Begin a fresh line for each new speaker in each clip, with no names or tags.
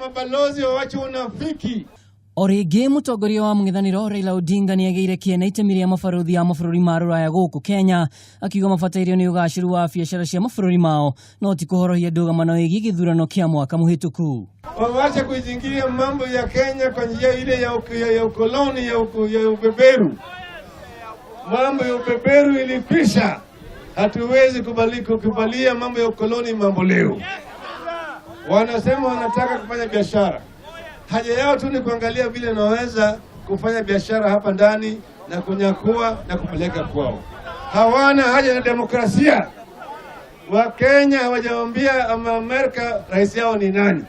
mabalozi waache unafiki.
Origi mutongoria wa mung'ethaniro Raila Odinga ni ageire kiena itemi ya mabarothi ya mabũrũri ma rũraya gũkũ Kenya, akiuga mabatairio ni ũgacĩru wa biacara cia mabũrũri mao no ti kũhorohia ndũgamano ĩgiĩ gĩthurano kĩa mwaka mũhĩtũku.
Waache kuingilia mambo ya Kenya kwa njia ile ya ukoloni ya ubeberu. Mambo ya ubeberu ilikwisha. Hatuwezi kukubalia mambo ya ukoloni mambo leo. Wanasema wanataka kufanya biashara. Haja yao tu ni kuangalia vile naweza kufanya biashara hapa ndani na kunyakua na kupeleka kwao. Hawana haja na demokrasia. Wakenya hawajaambia Amerika rais yao ni nani.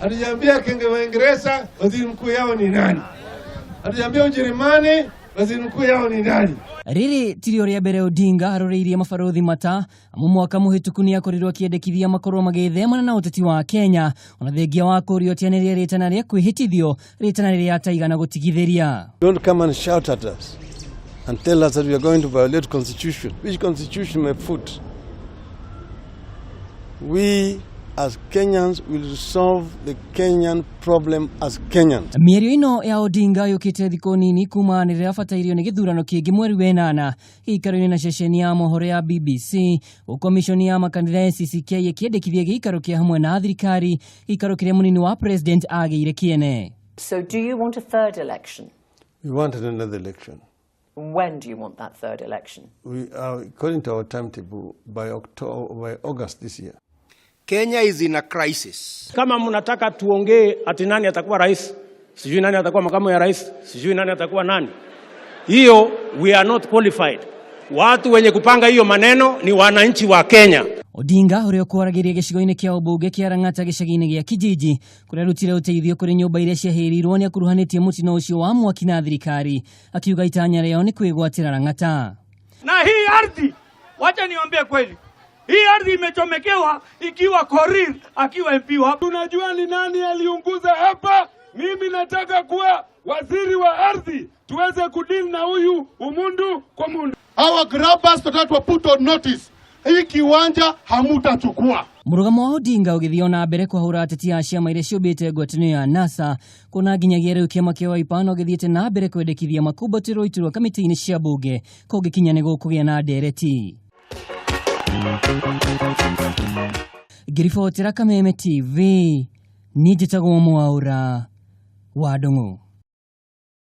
Hatujaambia Waingereza waziri mkuu yao ni nani. Hatujaambia Ujerumani waziri mkuu yao ni nani.
Riri tirio ria mbere Odinga aroreirie mabarothi mata amu mwaka muhituku ni akorirwo akiendekithia makorwo magĩthemana na ũteti wa Kenya ona thengia wa kũrio tianĩria rĩtana rĩa kwĩhĩtithio rĩtana rĩrĩa ataigana gũtigithĩria.
Don't come and shout at us and tell us that we are going to violate constitution. Which constitution my foot? We as Kenyans will solve the Kenyan problem as Kenyans.
Mĩario ĩno ya Odinga yũkĩte thikũ nini kuma rĩrĩa abatairio nĩ gĩthurano kĩngĩ mweri wenana gĩikaro-inĩ na ceceni ya mohoro ya BBC, komishoni ya makanitha NCCK ĩkĩendekithia gĩikaro kĩa hamwe na thirikari, gĩikaro kĩrĩa mũnini wa president agĩire kĩene.
So do you want a third election?
We wanted another election.
When do you want that third election?
We are, according to our timetable, by August this year.
Kenya is in a crisis.
Kama mnataka tuongee ati nani atakuwa rais, sijui nani atakuwa makamu ya rais, sijui nani atakuwa nani, hiyo we are not qualified. Watu wenye kupanga hiyo maneno ni wananchi wa Kenya.
Odinga ũrĩa ũkwaragĩria gĩcigo-inĩ kĩa ũmbunge kĩa Lang'ata gĩcagi-inĩ gĩa Kijiji kũrĩa arutire ũteithio kũrĩ nyũmba iria ciahĩrĩirwo nĩ akuruhanĩtie mũtino ũcio wa mwaki na thirikari, akiuga itanya rĩao nĩ kwĩgwatĩra Lang'ata.
Na hii ardhi, wacha niwaambie kweli, hii ardhi imechomekewa ikiwa Korir akiwa MP hapa.
Unajua ni nani aliunguza hapa? Mimi nataka kuwa waziri wa ardhi tuweze kudili na huyu umundu kwa mundu.
Our grabbers tutatwa put on notice. Hii kiwanja hamutachukua.
Mũrũgamo wa Odinga ũgĩthio na mbere kwahũra ateti a ciama iria ciũmbĩte ngwatanĩro ya NASA kuna nginyagia rĩu kĩama kĩa Wiper no gĩthiĩte na mbere kwendekithia makumbatĩrwo iturwa kamĩtĩ-inĩ cia mbunge kũngĩkinya nĩ gũkũgĩa na ndereti. Ngiribotera Kameme TV, ni njĩtagwo Mwaũra wa Ndung'u.